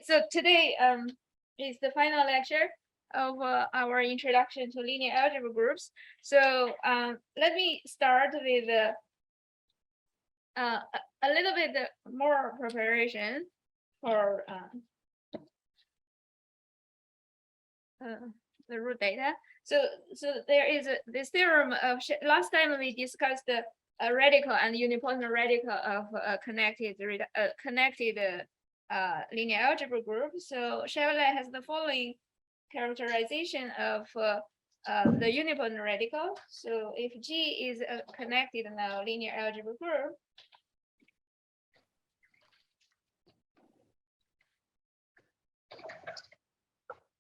so today is the final lecture of our introduction to linear algebra groups. So let me start with a little bit more preparation for the root data. So there is this theorem of last time we discussed a radical and unipotent radical of connected linear algebra group. So Chevrolet has the following characterization of the unipotent radical. So if G is a connected now linear algebra group,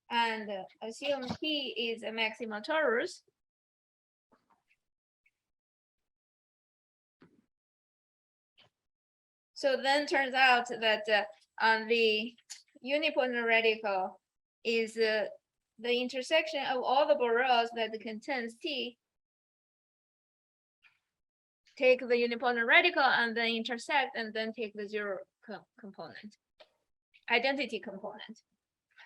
and assume T is a maximal torus, so then turns out that the unipotent radical is the intersection of all the Borels that contains T. Take the unipotent radical and then intersect and then take the zero component, identity component.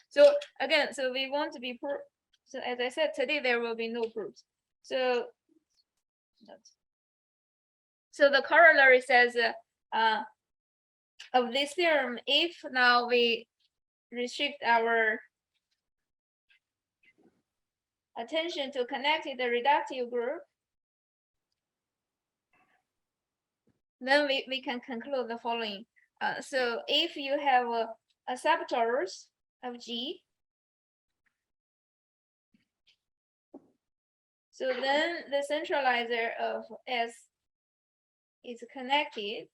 So again, so we want to be proof. So as I said, today there will be no proofs. So the corollary says of this theorem, if now we restrict our attention to connected reductive group, then we can conclude the following. So if you have a subtorus of G, so then the centralizer of S is connected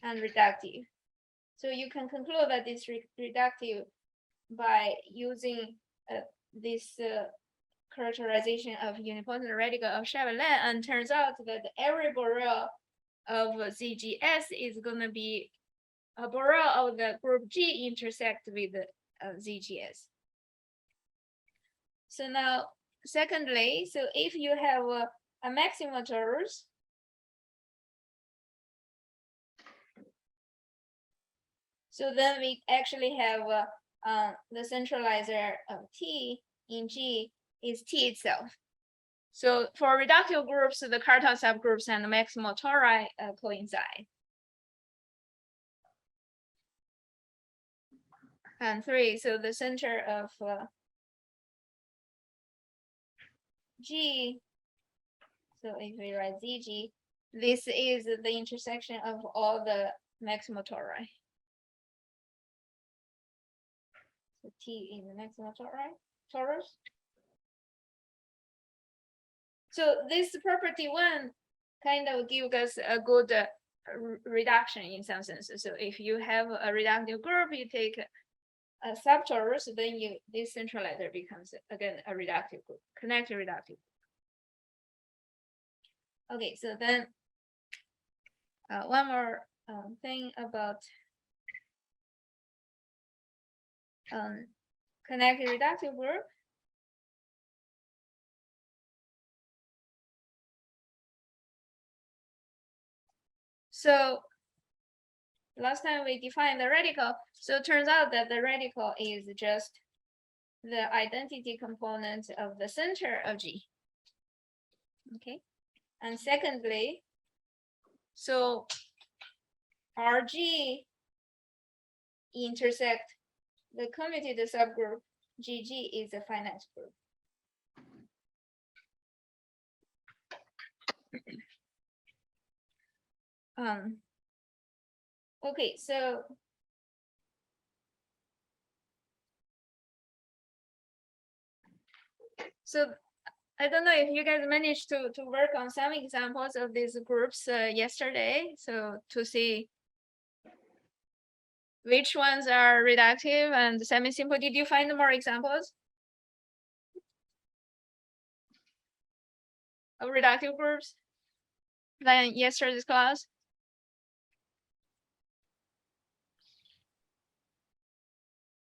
and reductive. So you can conclude that it's reductive by using this characterization of unipotent radical of Chevrolet, and turns out that every Borel of ZGS is going to be a Borel of the group G intersect with ZGS. So now, secondly, so if you have a maximal torus, so then we actually have the centralizer of T in G is T itself. So for reductive groups, the Cartan subgroups and the maximal tori coincide. And 3, so the center of G, so if we write ZG, this is the intersection of all the maximal tori. So T is the maximal torus. So this property 1 kind of gives us a good reduction in some senses. So if you have a reductive group, you take a subtorus, then this centralizer becomes again a reductive group, connected reductive group. Okay, so then one more thing about connected reductive group. So last time we defined the radical, so it turns out that the radical is just the identity component of the center of G. Okay, and secondly, so RG intersect the commutator subgroup GG is a finite group. Okay, so I don't know if you guys managed to work on some examples of these groups yesterday, so to see which ones are reductive and semi-simple. Did you find more examples of reductive groups than yesterday's class?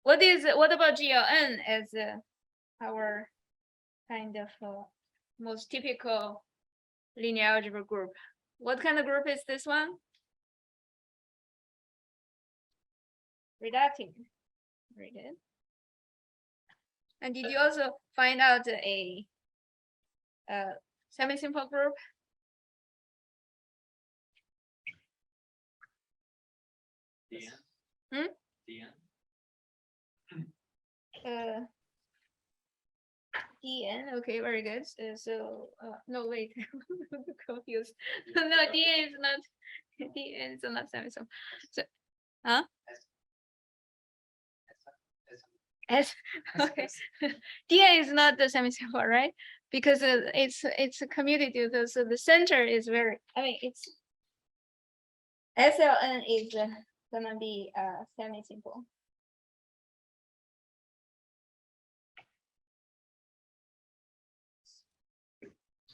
What about GLN as our kind of most typical linear algebra group? What kind of group is this one? reductive. Very good. And did you also find out a semi-simple group? DN. DN. DN. Okay, very good. No, wait, I'm confused. No, DN is not. DN is not semi-simple. So, huh? S. Okay. DN is not the semi-simple, right? Because it's a commutative. So the center is very. I mean, it's SLN is gonna be semi-simple.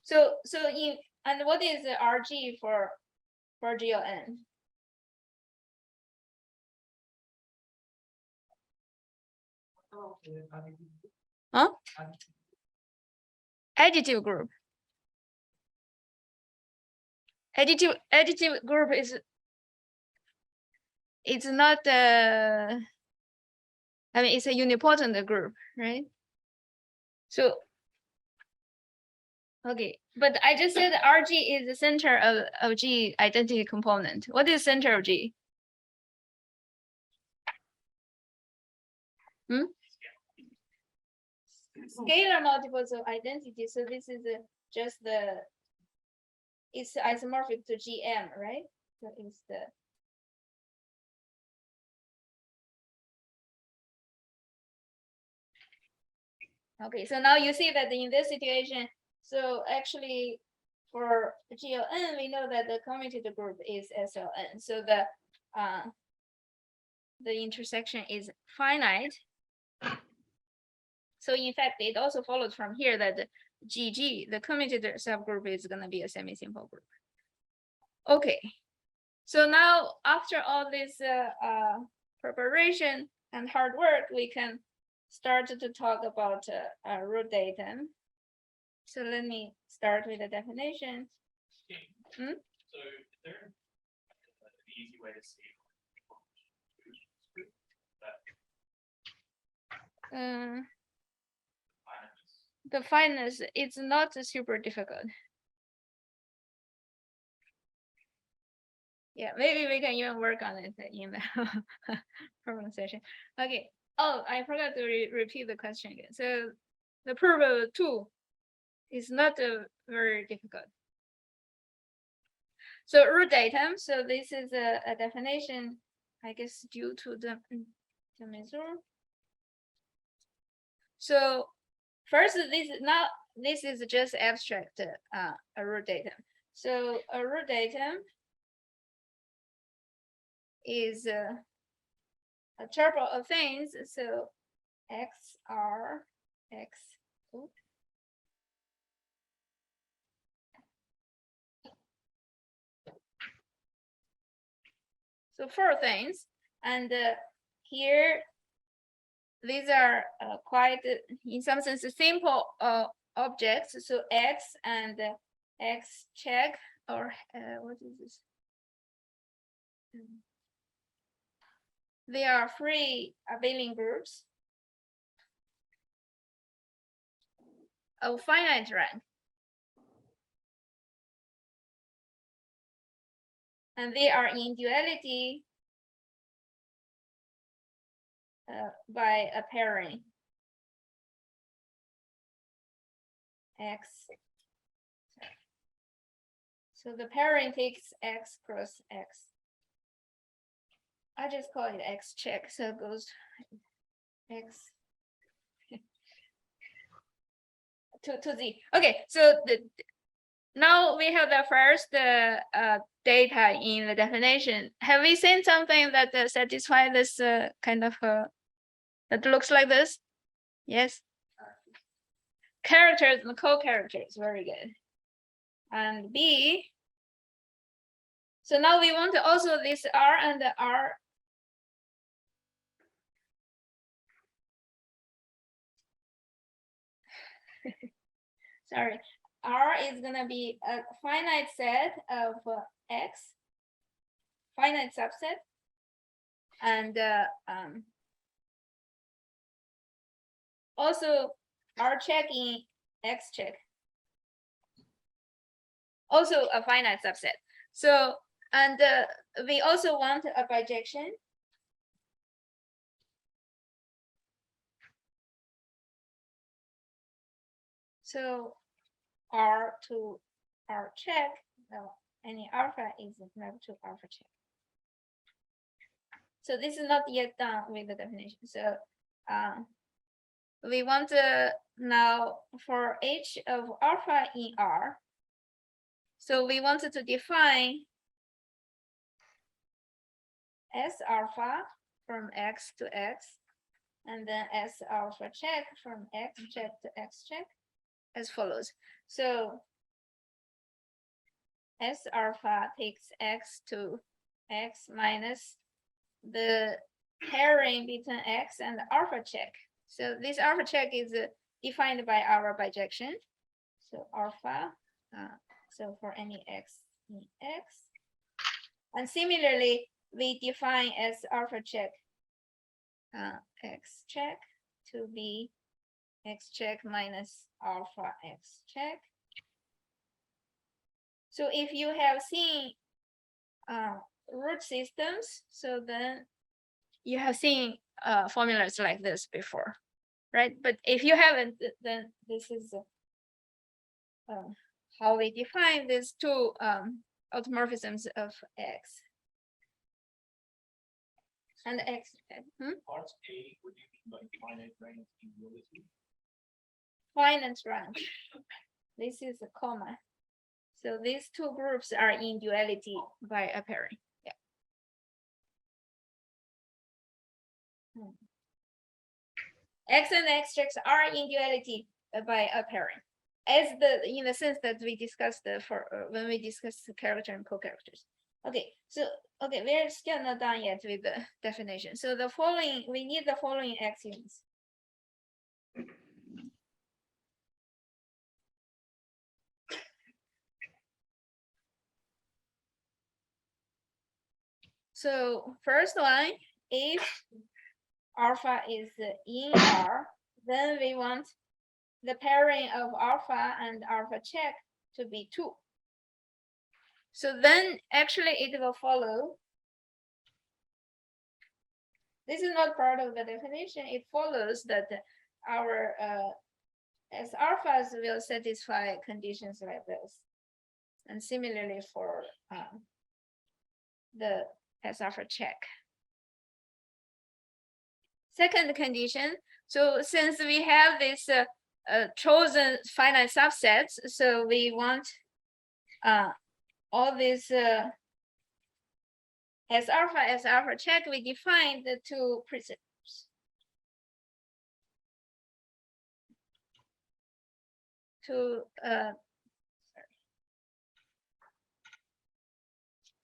So in and what is the RG for GLN? Huh? Additive group. Additive group is. It's not I mean, it's a unipotent group, right? So. Okay, but I just said RG is the center of G identity component. What is center of G? Scalar multiples of identity. So this is just it's isomorphic to GM, right? So it's the. Okay, so now you see that in this situation, so actually for GLN, we know that the commutator group is SLN. So the intersection is finite. So in fact, it also follows from here that the GG, the commutator subgroup, is going to be a semi-simple group. Okay, so now after all this preparation and hard work, we can start to talk about root datum. So let me start with the definition. So is there an easy way to see the fineness? It's not super difficult. Yeah, maybe we can even work on it in the problem session. Okay. Oh, I forgot to repeat the question again. So the proof of 2 is not very difficult. So root datum. So this is a definition, I guess, due to the measure. So first, this is just abstract a root datum. So a root datum is a tuple of things. So X R X. Oops. So 4 things, and here these are quite, in some sense, simple objects. So X and X check, or what is this? They are free abelian groups of finite rank. And they are in duality by a pairing. X. So the pairing takes X cross X. I just call it X check, so it goes X to Z. Okay, so now we have the first data in the definition. Have we seen something that satisfies this kind of that looks like this? Yes. Characters and co-characters, very good. And B. So now we want also this R and the R. Sorry, R is gonna be a finite set of X, finite subset. And also R check in X check. Also a finite subset. So, and we also want a bijection. So R to R check, any alpha is mapped to alpha check. So this is not yet done with the definition. So we want to now for h of alpha in R. So we wanted to define S alpha from X to X, and then S alpha check from X check to X check as follows. So S alpha takes X to X minus the pairing between X and alpha check. So this alpha check is defined by our bijection. So alpha, so for any X in X. And similarly, we define as alpha check X check to be X check minus alpha X check. So if you have seen root systems, so then you have seen formulas like this before, right? But if you haven't, then this is how we define these two automorphisms of X and X. Part A, what do you mean by finite range in duality? Finite range. This is a comma. So these two groups are in duality by a pairing. Yeah. X and X checks are in duality by a pairing, as in the sense that we discussed for when we discussed character and co-characters. Okay, so okay, we're still not done yet with the definition. So the following, we need the following axioms. So first one, if alpha is in R, then we want the pairing of alpha and alpha check to be 2. So then actually it will follow. This is not part of the definition. It follows that our S alphas will satisfy conditions like this. And similarly for the S alpha check. Second condition, so since we have this chosen finite subsets, so we want all these S alpha check, we define the two preserves. To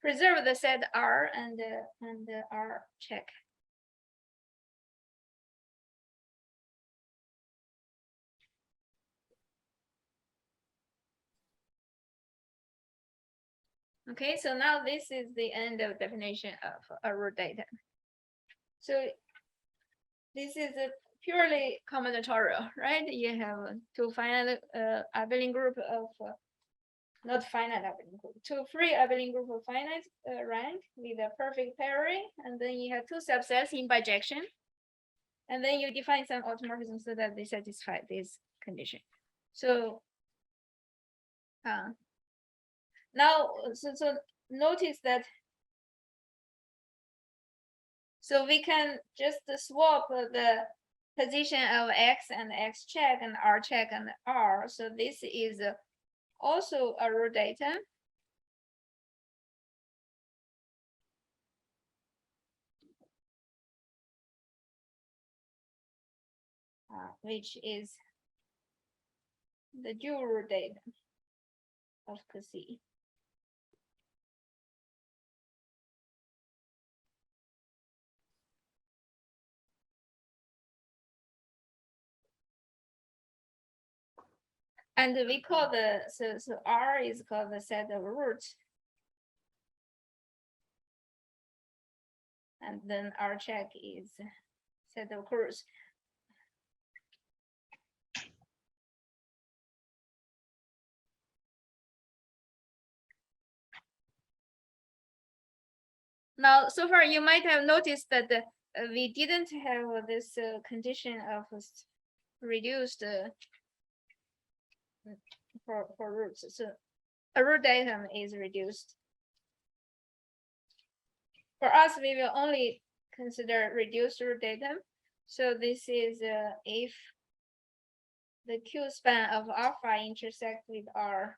preserve the set R and R check. Okay, so now this is the end of definition of a root datum. So this is a purely combinatorial, right? You have two finite abelian group of not finite abelian group, two free abelian group of finite rank with a perfect pairing, and then you have two subsets in bijection, and then you define some automorphism so that they satisfy this condition. So now, so notice that. So we can just swap the position of X and X check and R check and R. So this is also a root datum. Which is the dual root datum of C. And we call the, so R is called the set of roots. and then our check is set of course. Now, so far you might have noticed that we didn't have this condition of reduced for roots. So a root datum is reduced. For us, we will only consider reduced root datum. So this is if the Q span of alpha intersect with R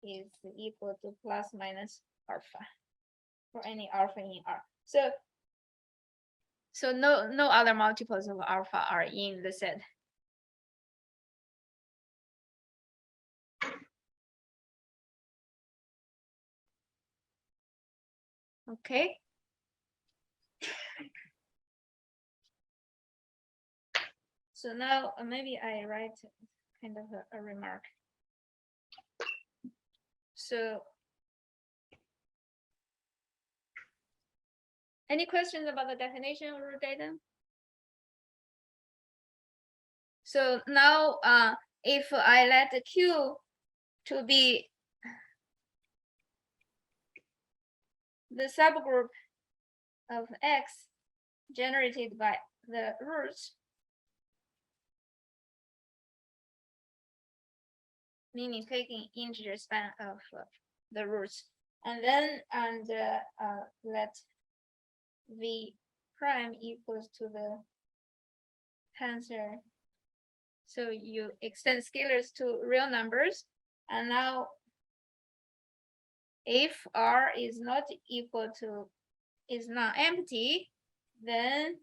is equal to plus minus alpha for any alpha in R. So no other multiples of alpha are in the set. Okay. So now maybe I write kind of a remark. So any questions about the definition of root datum? So now if I let the Q to be the subgroup of X generated by the roots, meaning taking integer span of the roots, and then let V prime equals to the tensor. So you extend scalars to real numbers, and now if R is not equal to, is not empty, then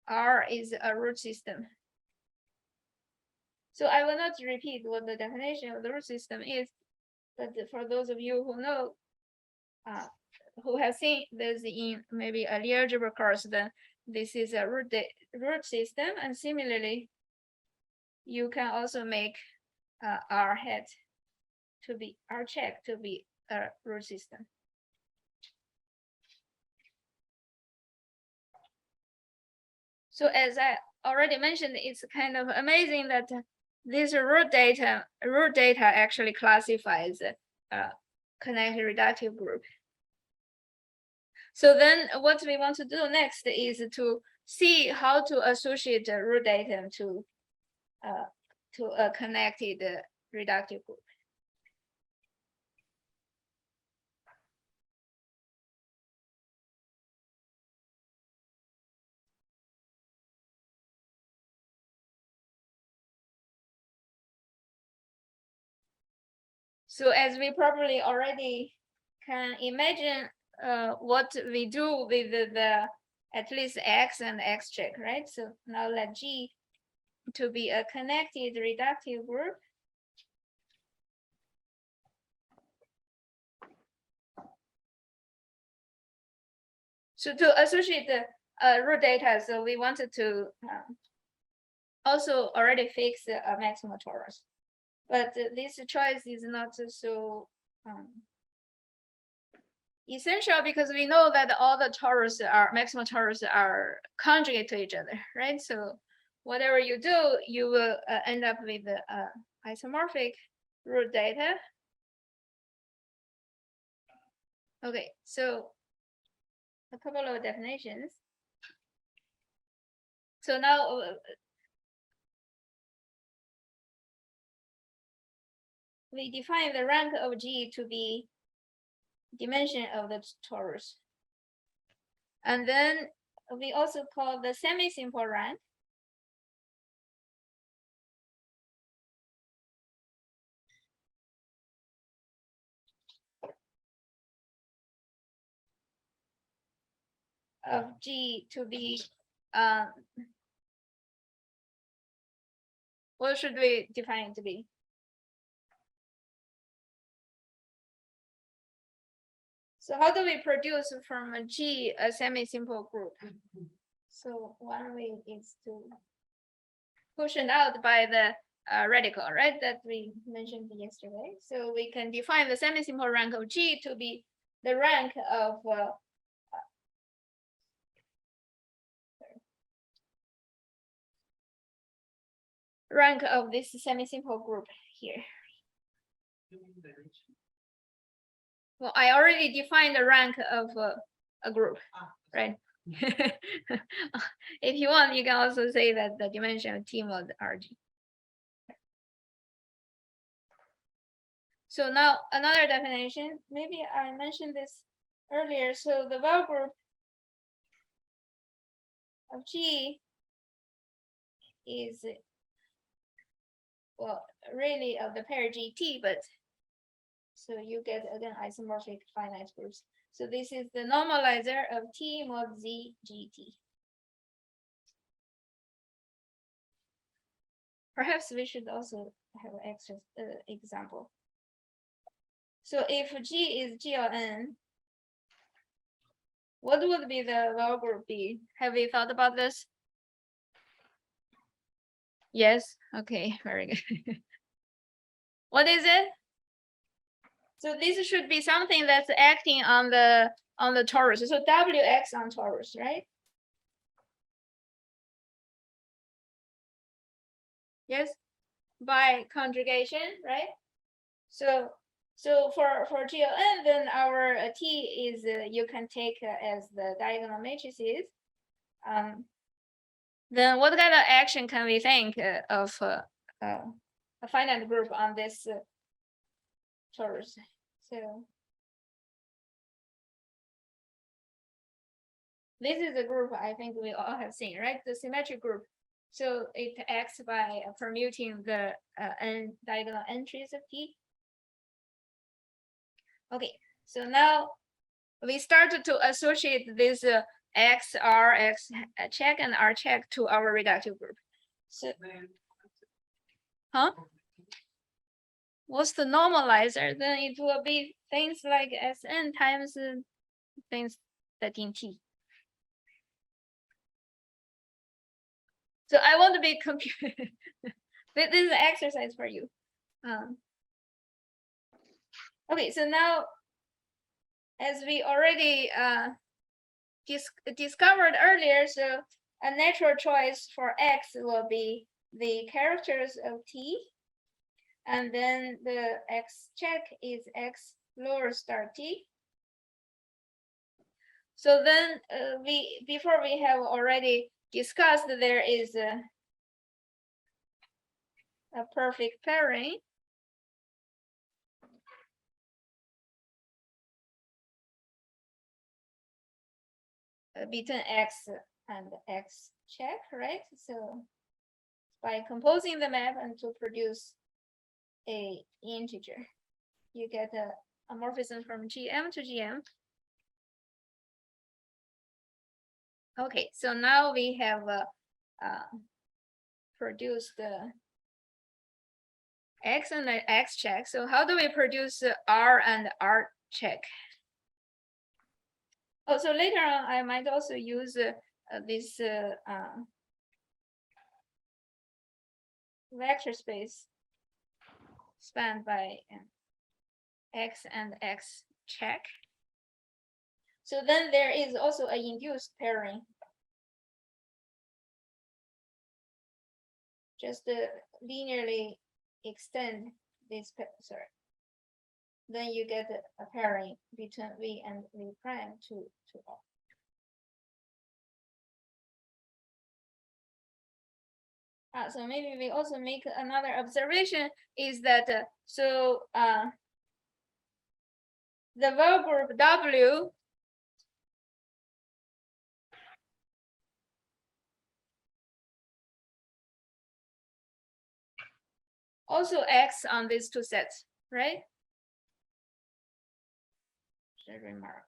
R is a root system. So I will not repeat what the definition of the root system is, but for those of you who know, who have seen this in maybe a algebra course, then this is a root system, and similarly, you can also make R head to be R check to be a root system. So as I already mentioned, it's kind of amazing that this root data actually classifies connected reductive group. So then what we want to do next is to see how to associate the root datum to a connected reductive group. So as we probably already can imagine what we do with the at least X and X check, right? So now let G to be a connected reductive group. So to associate the root data, so we wanted to also already fix a maximal torus. But this choice is not so essential because we know that all the torus are maximal torus are conjugate to each other, right? So whatever you do, you will end up with the isomorphic root data. Okay, so a couple of definitions. So now we define the rank of G to be dimension of the torus. And then we also call the semi-simple rank of G to be what should we define it to be? So how do we produce from a G a semi-simple group? So one way is to push it out by the radical, right? That we mentioned yesterday. So we can define the semi-simple rank of G to be the rank of rank of this semi-simple group here. Well, I already defined the rank of a group, right? If you want, you can also say that the dimension of T mod RG. So now another definition, maybe I mentioned this earlier. So the Val group of G is, well, really of the pair GT, but so you get again isomorphic finite groups. So this is the normalizer of T mod Z GT. Perhaps we should also have an extra example. So if G is G of N, what would be the Val group be? Have we thought about this? Yes. Okay. Very good. What is it? So this should be something that's acting on the torus. So WX on torus, right? Yes. By conjugation, right? So for G of N, then our T is you can take as the diagonal matrices. Then what kind of action can we think of a finite group on this torus? So this is a group I think we all have seen, right? The symmetric group. So it acts by permuting the n diagonal entries of T. Okay, so now we started to associate this X, R, X check and R check to our reductive group. So, huh? What's the normalizer? Then it will be things like Sn times things that in T. So I want to be computed. This is an exercise for you. Okay, so now, as we already discovered earlier, so a natural choice for X will be the characters of T, and then the X check is X lower star T. So then before we have already discussed, there is a perfect pairing. Between X and X check, right? So by composing the map and to produce a integer, you get a morphism from GM to GM. Okay, so now we have produced the X and the X check. So how do we produce R and R check? Oh, so later on, I might also use this vector space spanned by X and X check. So then there is also an induced pairing. Just linearly extend this, sorry. Then you get a pairing between V and V prime to R. So maybe we also make another observation is that the Val group W also acts on these two sets, right? Should remark.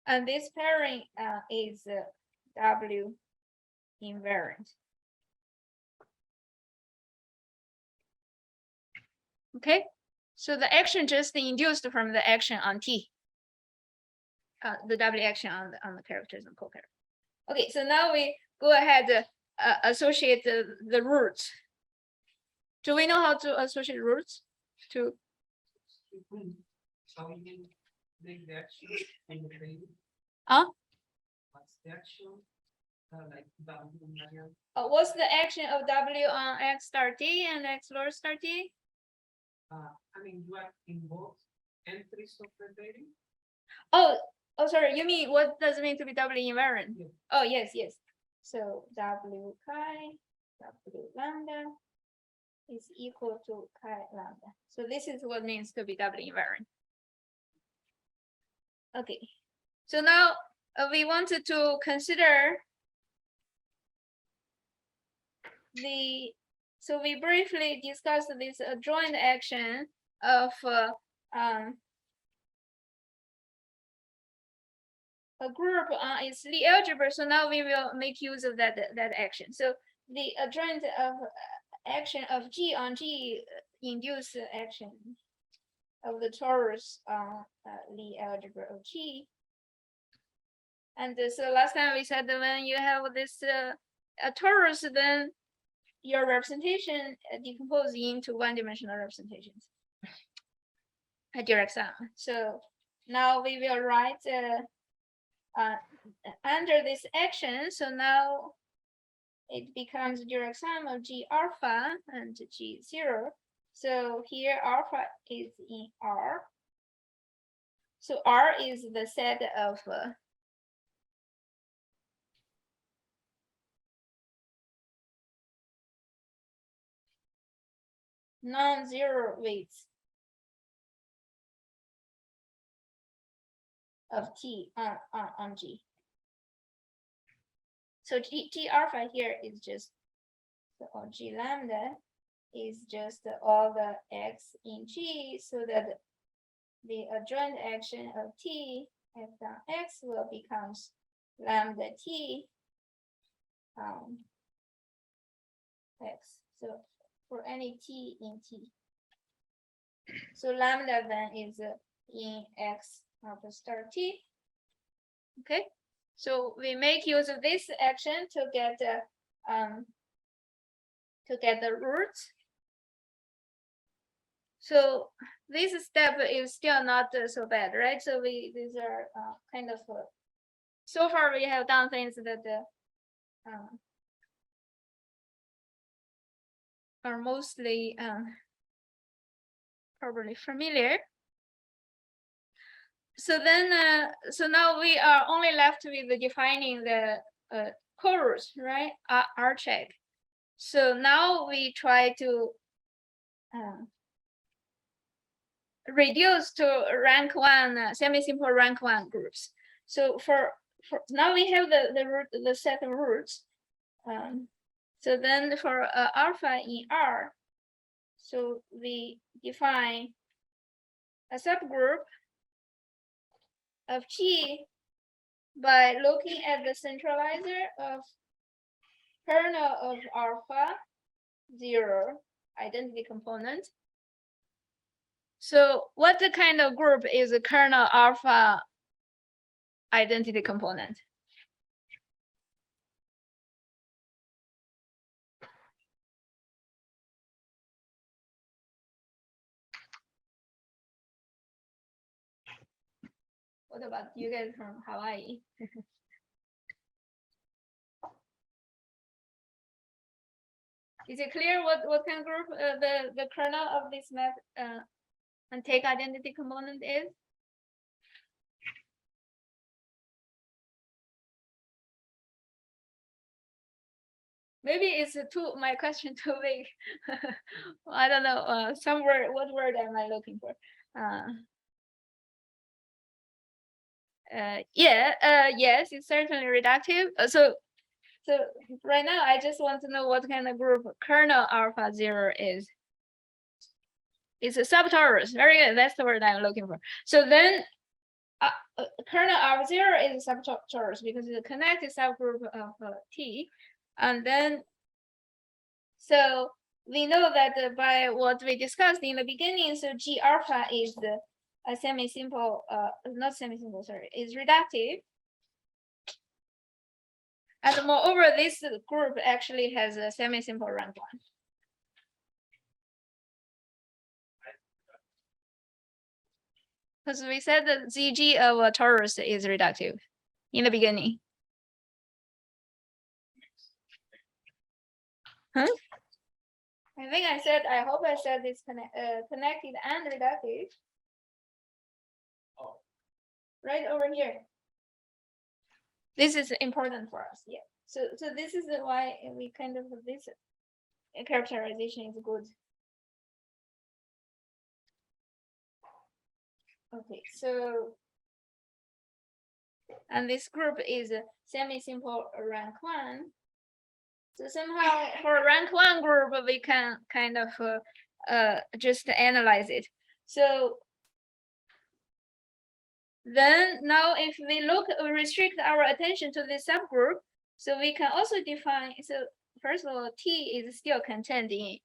And this pairing is W invariant. Okay, so the action just induced from the action on T. The W action on the characters and co-characters. Okay, so now we go ahead associate the roots. Do we know how to associate roots? the action in the training? What's the action? Like W. What's the action of W on X star T and X lower star T? I mean, you are in both entries of the data. Oh, sorry. You mean what does it mean to be doubly invariant? Yeah. Oh, yes, yes. So W chi W lambda is equal to chi lambda. So this is what means to be doubly invariant. Okay. So now we wanted to consider so we briefly discussed this adjoint action of a group on its Lie algebra. So now we will make use of that action. So the adjoint of action of G on G induce action of the torus on Lie algebra of G. And so last time we said that when you have this a torus, then your representation decomposes into one-dimensional representations, a direct sum. So now we will write under this action. So now it becomes a direct sum of G alpha and G0. So here alpha is in R. So R is the set of non-zero weights of T on G. So G alpha here is just, or G lambda is just all the X in G, so that the adjoint action of T F on X will becomes lambda T X. So for any T in T. So lambda then is in X alpha star T. Okay, so we make use of this action to get the roots. So this step is still not so bad, right? So these are kind of so far we have done things that are mostly probably familiar. So then, so now we are only left with defining the chorus, right? R check. So now we try to reduce to rank one, semi-simple rank one groups. So for now we have the set of roots. So then for alpha in R, so we define a subgroup of G by looking at the centralizer of kernel of alpha 0 identity component. So what the kind of group is a kernel alpha identity component? What about you guys from Hawaii? Is it clear what kind of group the kernel of this map and take identity component is? Maybe it's my question too big. I don't know. What word am I looking for? Yes, it's certainly reductive. So right now I just want to know what kind of group kernel alpha 0 is. It's a subtorus. Very good. That's the word I'm looking for. So then kernel alpha 0 is a subtorus because it's a connected subgroup of T. And then, so we know that by what we discussed in the beginning, so G alpha is a semi-simple, not semi-simple, sorry, is reductive. And moreover, this group actually has a semi-simple rank one. Because we said that ZG of a torus is reductive in the beginning. Huh? I think I said, I hope I said it's connected and reductive. Oh. Right over here. This is important for us, yeah. So this is why we kind of, this characterization is good. Okay, so, and this group is a semi-simple rank 1. So somehow for rank 1 group, we can kind of just analyze it. So then now if we restrict our attention to this subgroup, so we can also define, so first of all, T is still contained in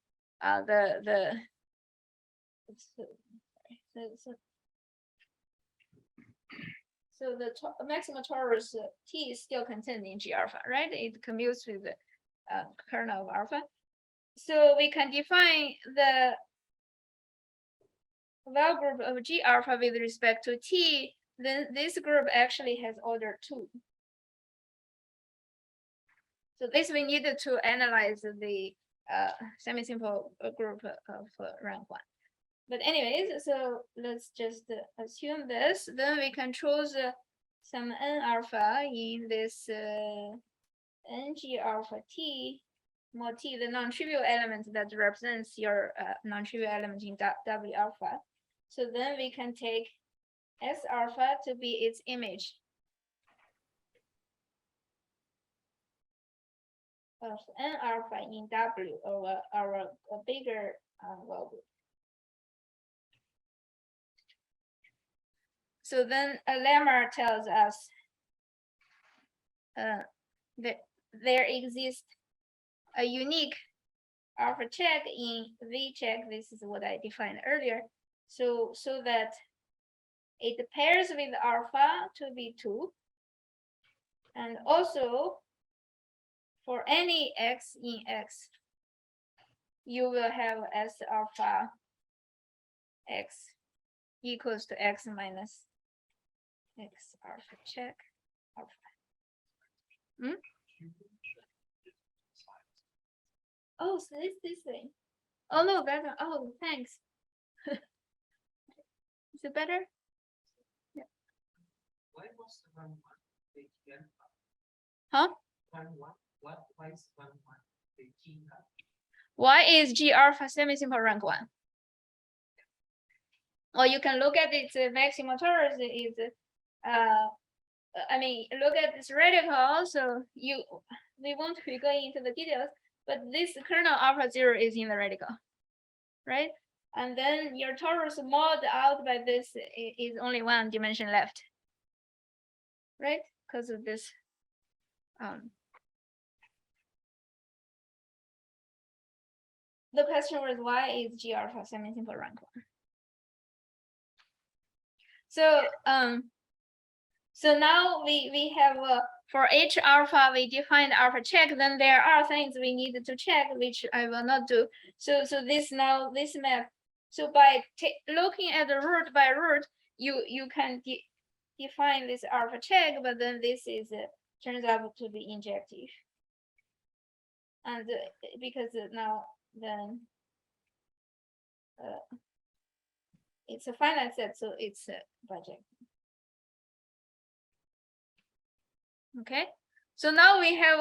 so the maximal torus T is still contained in G alpha, right? It commutes with the kernel of alpha. So we can define the val group of G alpha with respect to T, then this group actually has order 2. So this we need to analyze the semi-simple group of rank 1. But anyways, so let's just assume this. Then we can choose some n alpha in this ng alpha t, more t, the non-trivial element that represents your non-trivial element in w alpha. So then we can take s alpha to be its image of n alpha in w over our bigger value. So then a lemma tells us that there exists a unique alpha check in V check. This is what I defined earlier. So that it pairs with alpha to be 2. And also for any x in X, you will have S alpha X equals to X minus X alpha check alpha. Oh, so it's this thing. Oh no, better. Oh, thanks. Is it better? Yeah. Why was the 1 1 the G alpha? Huh? 1 1. Why is 1 1 the G alpha? Why is G alpha semi-simple rank 1? Or you can look at its maximal torus is I mean, look at this radical. So we won't be going into the details, but this kernel alpha 0 is in the radical, right? And then your torus mod out by this is only 1 dimension left, right? Because of this. The question was, why is G alpha semi-simple rank 1? So so now we have for H alpha we defined alpha check. Then there are things we need to check, which I will not do. So this map. So by looking at the root by root, you can define this alpha check, but then this is turns out to be injective. And because now then it's a finite set, so it's bijective. Okay, so now we have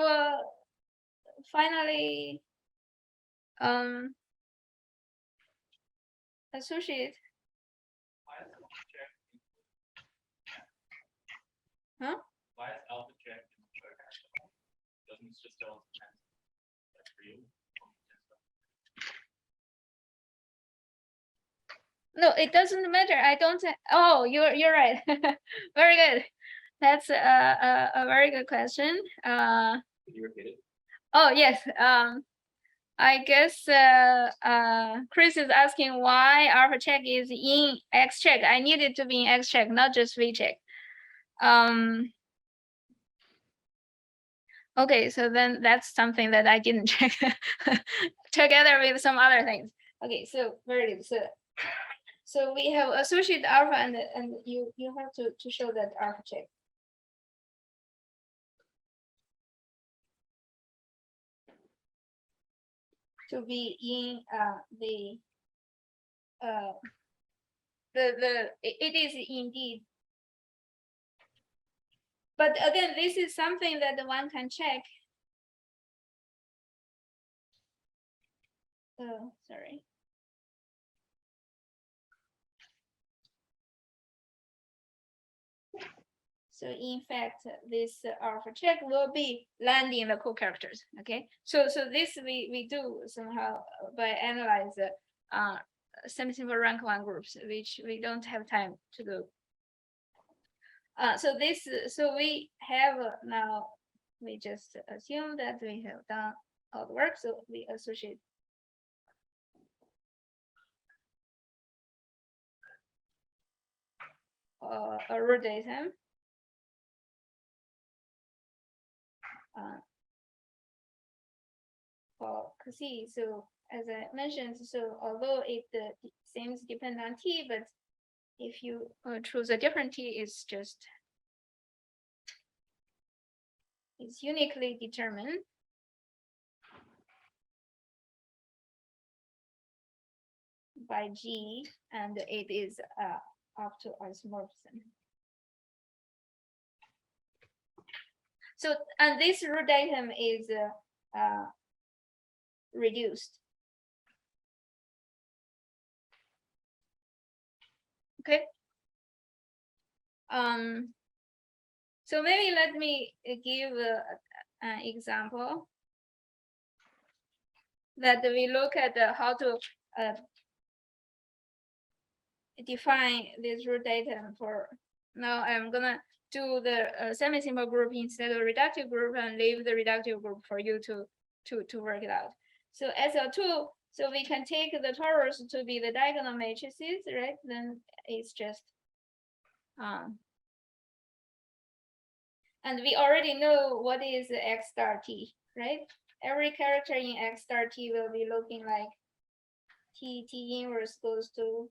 finally associate. Huh? Why is alpha check doesn't it just tell us that's real? No, it doesn't matter. I don't. Oh, you're right. Very good. That's a very good question. Can you repeat it? Oh yes. I guess Chris is asking why alpha check is in X check. I need it to be in X check, not just V check. Okay, so then that's something that I didn't check together with some other things. Okay, so very good. So we have associate alpha, and you have to show that alpha check. To be in it is indeed. But again, this is something that one can check. Oh, sorry. So in fact, this alpha check will be landing the co-characters. Okay. So this we do somehow by analyze semi-simple rank 1 groups, which we don't have time to do. So we have now, we just assume that we have done all the work. So we associate a root datum. For C. So as I mentioned, so although it seems depend on T, but if you choose a different T, it's uniquely determined by G, and it is up to isomorphism. So, and this root datum is reduced. Okay. So maybe let me give an example that we look at how to define this root datum for. Now I'm gonna do the semi-simple group instead of reductive group and leave the reductive group for you to work it out. So SL2, so we can take the torus to be the diagonal matrices, right? Then it's just and we already know what is X star T, right? Every character in X star T will be looking like T inverse goes to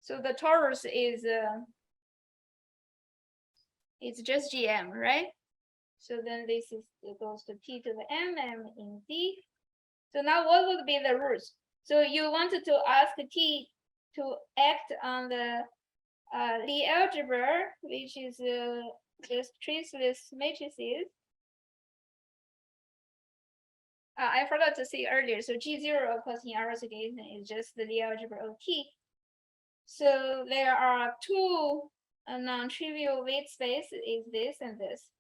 so the torus is it's just GM, right? So then this is it goes to T to the M in D. So now what would be the roots? So you wanted to ask T to act on the Lie algebra, which is just traceless matrices. I forgot to say earlier. So G0, of course, in our situation is just the Lie algebra of T. So there are two non-trivial weight space is this and this.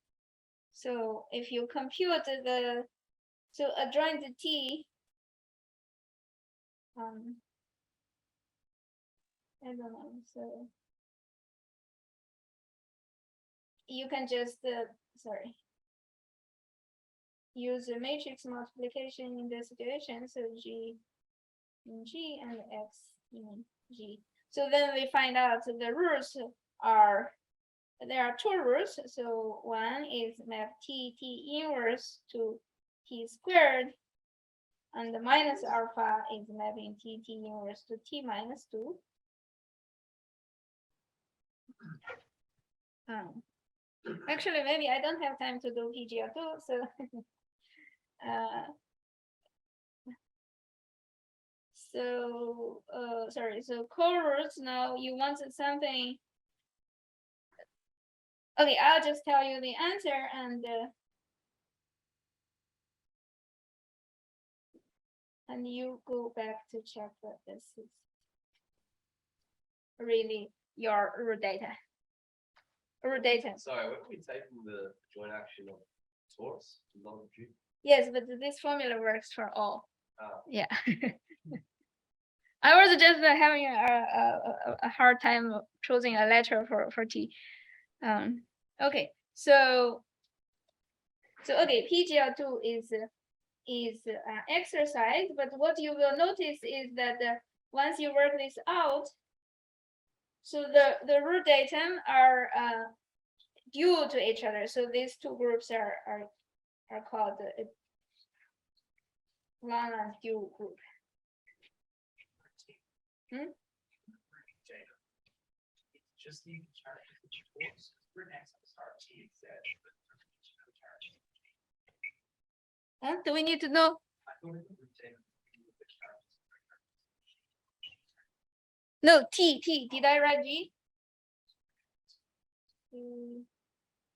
So if you compute the adjoint T, I don't know. So you can just use a matrix multiplication in this situation. So G in G and X in G. So then we find out the roots are, there are two roots. So one is map T inverse to T squared, and the minus alpha is mapping T inverse to T minus 2. Actually, maybe I don't have time to do PGL2, so sorry, so co-roots, now you wanted something. Okay, I'll just tell you the answer, and you go back to check that this is really your root data. Sorry, when we taking the joint action of torus, not of G? Yes, but this formula works for all. Oh. Yeah. I was just having a hard time choosing a letter for T. Okay, so okay, PGL2 is an exercise, but what you will notice is that once you work this out, so the root datum are due to each other. So these two groups are are called long and dual group. Datum. Just the characters which force for an AMSI-MSRI Z. Do we need to know? I thought it was datum with the characters. No, T. Did I write G?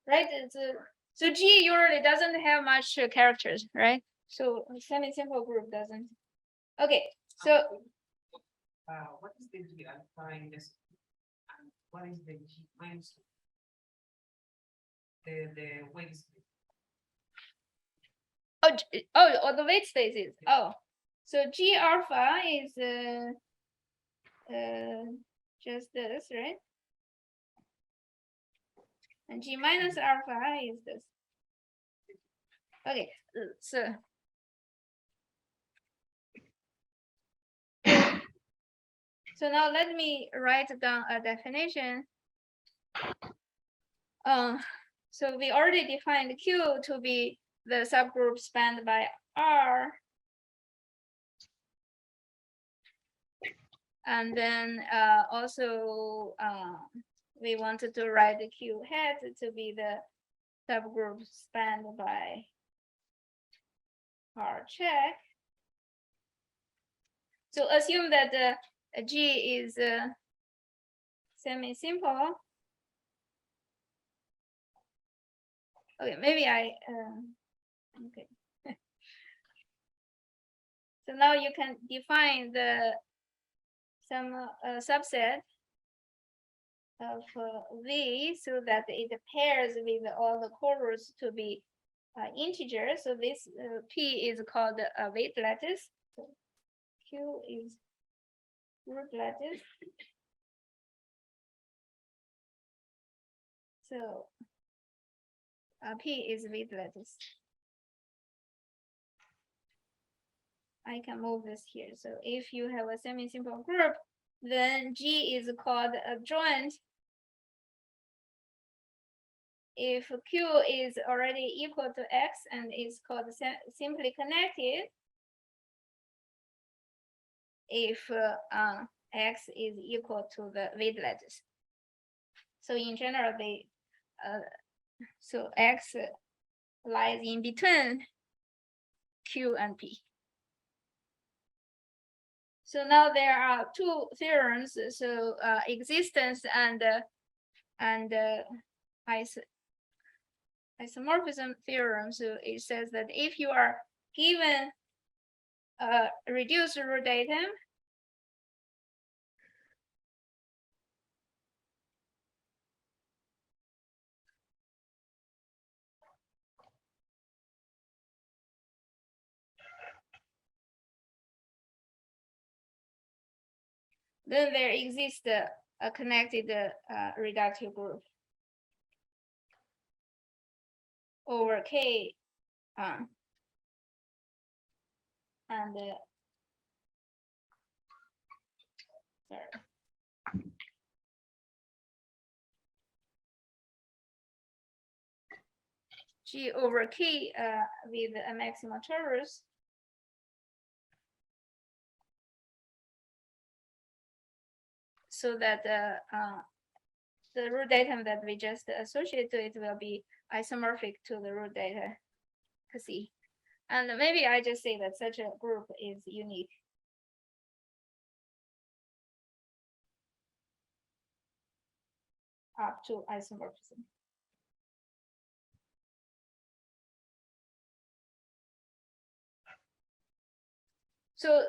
Right. So G usually doesn't have much characters, right? So semi-simple group doesn't. Okay. So What is the G? I'm trying this. And what is the G minus? The weight space. oh, the weight spaces. Oh, so G alpha is just this, right? And G minus alpha is this. Okay, so now let me write down a definition. So we already defined Q to be the subgroup spanned by R. And then also we wanted to write the Q hat to be the subgroup spanned by R check. So assume that the G is semi-simple. Okay, maybe okay. So now you can define some subset of V so that it pairs with all the chorus to be integer. So this P is called a weight lattice. So Q is group lattice. So P is weight lattice. I can move this here. So if you have a semi-simple group, then G is called a joint. If Q is already equal to X and is called simply connected, if X is equal to the weight lattice. So in general, so X lies in between Q and P. So now there are two theorems, so existence and isomorphism theorem. So it says that if you are given a reduced root datum, then there exists a connected reductive group over K and sorry. G over K with a maximal torus. So that the root datum that we just associate to it will be isomorphic to the root data C. And maybe I just say that such a group is unique. Up to isomorphism. So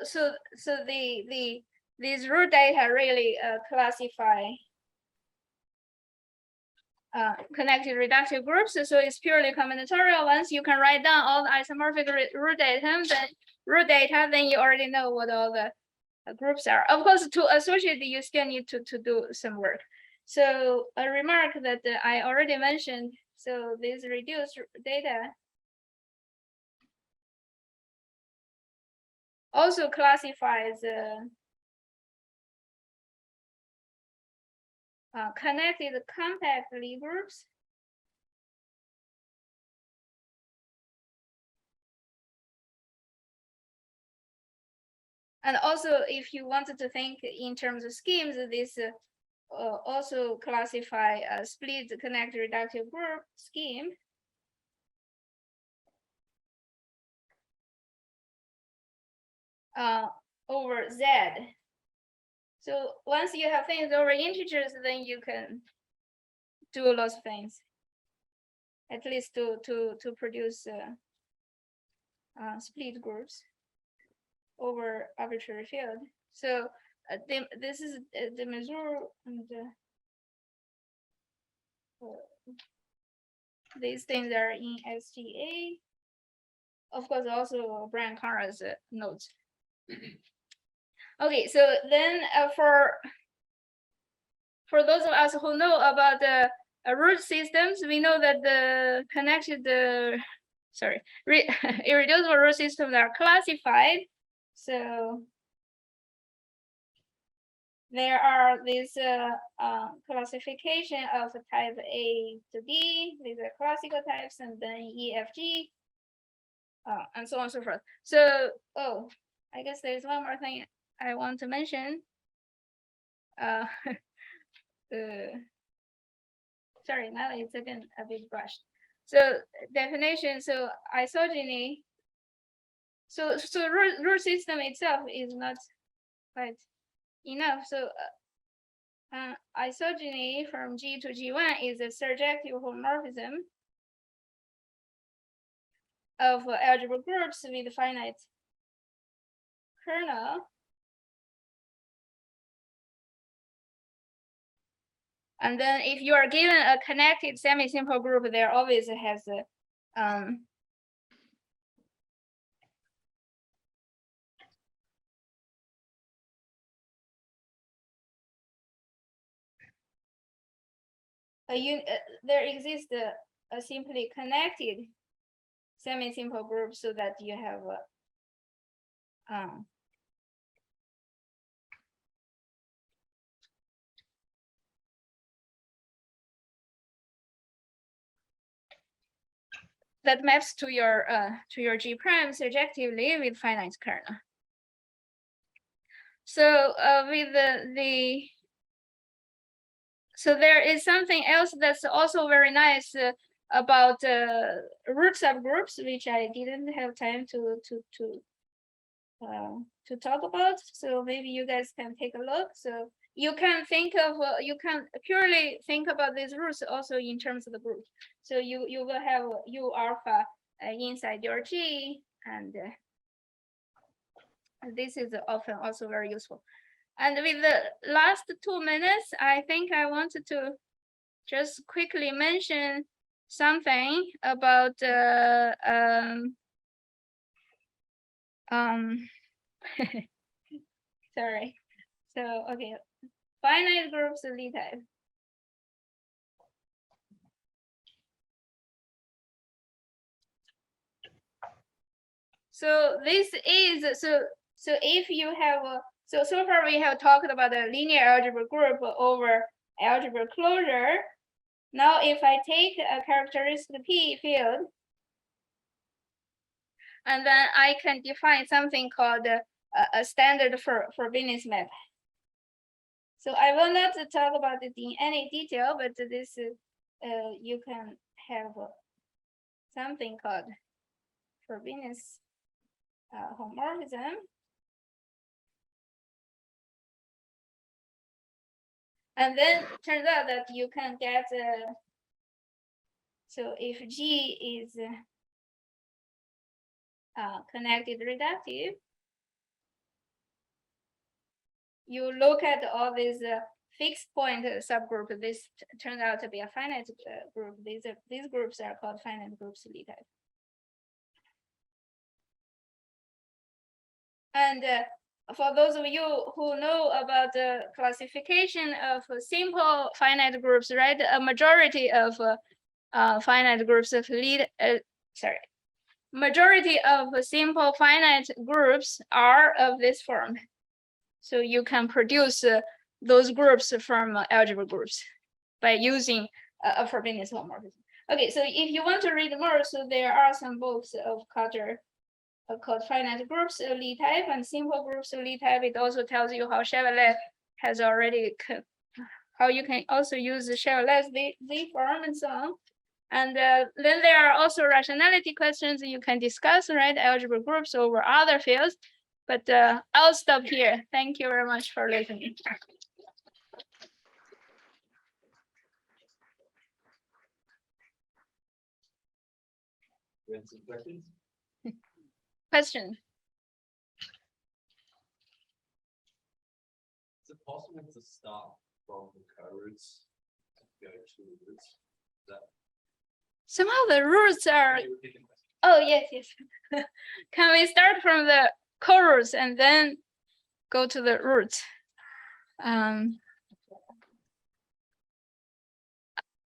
these root data really classify connected reductive groups. So it's purely combinatorial. Once you can write down all the isomorphic root data, then you already know what all the groups are. Of course, to associate, you still need to do some work. So a remark that I already mentioned. So this reduced data also classifies connected compact Lie groups And also, if you wanted to think in terms of schemes, this also classify a split connect reductive group scheme. Over Z. So once you have things over integers, then you can do lots of things, at least to produce split groups over arbitrary field. So this is the measure, and these things are in SGA. Of course, also Brian Conrad's notes. Okay, so then for those of us who know about the root systems, we know that the connected, irreducible root systems are classified. So there are these classification of type A to D. These are classical types, and then E, F, G, and so on and so forth. So, I guess there's one more thing I want to mention. Sorry, now it's again a bit rushed. So definition. So isogeny. So root system itself is not quite enough. So isogeny from G to G1 is a surjective homomorphism of algebra groups with finite kernel. And then if you are given a connected semi-simple group, there always has a there exists a simply connected semi-simple group, so that you have that maps to your G prime surjectively with finite kernel. So with so there is something else that's also very nice about root subgroups, which I didn't have time to talk about. So maybe you guys can take a look. So you can think of you can purely think about these roots also in terms of the group. So you will have U alpha inside your G, and this is often also very useful. And with the last 2 minutes, I think I wanted to just quickly mention something about sorry. So okay, finite groups Lie type. So this is so if you have so far we have talked about a linear algebra group over algebra closure. Now if I take a characteristic P field, and then I can define something called a standard for Venus map. So I will not talk about it in any detail, but this you can have something called for Venus homomorphism. And then it turns out that you can get so if G is connected reductive, you look at all these fixed point subgroup. This turns out to be a finite group. These groups are called finite groups Lie type. And for those of you who know about the classification of simple finite groups, right? A majority of finite groups of majority of simple finite groups are of this form. So you can produce those groups from algebra groups by using a Frobenius homomorphism. Okay, so if you want to read more, so there are some books of Carter called finite groups of Lie type and simple groups of Lie type. It also tells you how Chevrolet has already, how you can also use the Chevrolet's Z form and so on. And then there are also rationality questions you can discuss, right? Algebra groups over other fields. But I'll stop here. Thank you very much for listening. You have some questions? Question. Is it possible to start from the co-roots and go to the roots? Somehow the roots are, Can you repeat the question? oh, yes. Can we start from the co-roots and then go to the roots?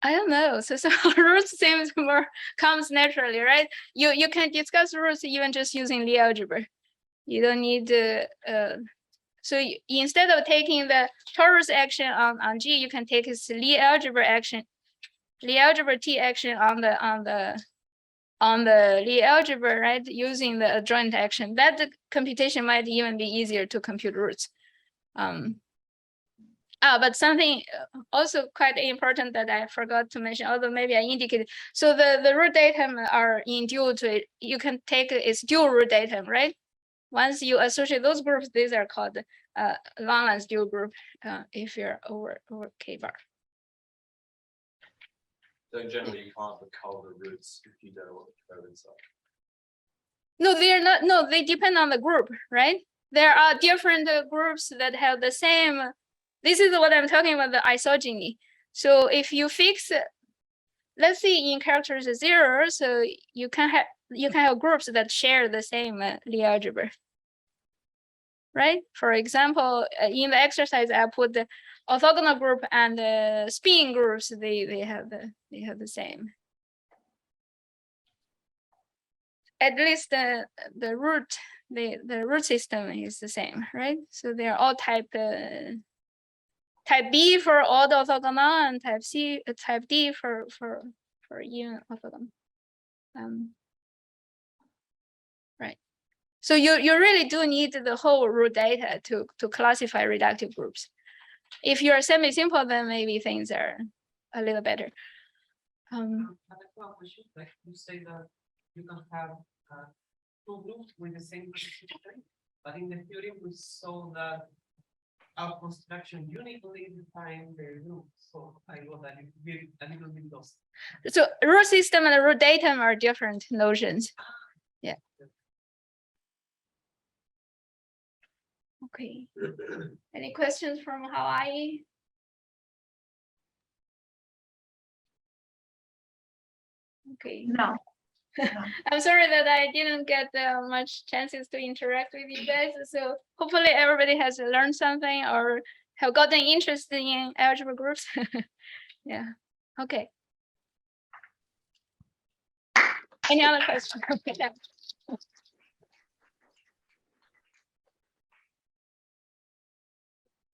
I don't know. So roots seems more comes naturally, right? You can discuss roots even just using Lie algebra. You don't need so instead of taking the torus action on G, you can take its Lie algebra action, Lie algebra T action on the Lie algebra, right? Using the adjoint action. That the computation might even be easier to compute roots. But something also quite important that I forgot to mention, although maybe I indicated. So the root datum are in dual to it. You can take its dual root datum, right? Once you associate those groups, these are called long length dual group if you're over K bar. So generally you can't recover the roots if you don't know what the co-roots are. No, they are not. No, they depend on the group, right? There are different groups that have the same. This is what I'm talking about, the isogeny. So if you fix, let's say in characters 0, so you can have groups that share the same Lie algebra, right? For example, in the exercise, I put the orthogonal group and the spin groups. They have the same. At least the root system is the same, right? So they are all type B for all the orthogonal and type D for even orthogonal. Right. So you really do need the whole root data to classify reductive groups. If you are semi-simple, then maybe things are a little better. Like you say that you can have two groups with the same constitution, but in the theory we saw that our construction uniquely define the group. So I got a little bit lost. So root system and root datum are different notions. Yeah. Okay. Any questions from Hawaii? Okay. No. I'm sorry that I didn't get much chances to interact with you guys. So hopefully everybody has learned something or have gotten interested in algebra groups. Yeah. Okay. Any other questions?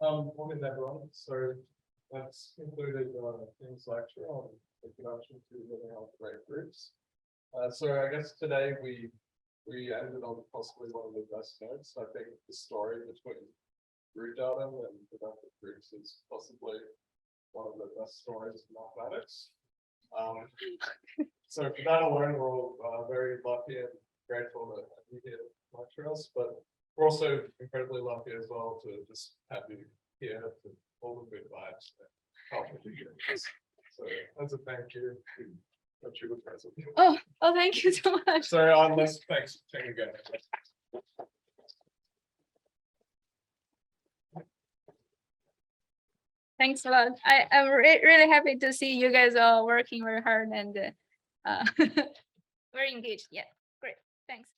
Morning everyone. So that's concluded King's lecture on introduction to living algebraic groups. So I guess today we ended on possibly one of the best notes. I think the story between root datum and reductive groups is possibly one of the best stories in mathematics. So for that alone, we're all very lucky and grateful to have you here lecture us, but we're also incredibly lucky as well to just have you here to all the good vibes that help with the games. So as a thank you, that you were present. Oh, thank you so much. So unless thanks again. Thanks a lot. I'm really happy to see you guys all working very hard and very engaged. Yeah, great. Thanks.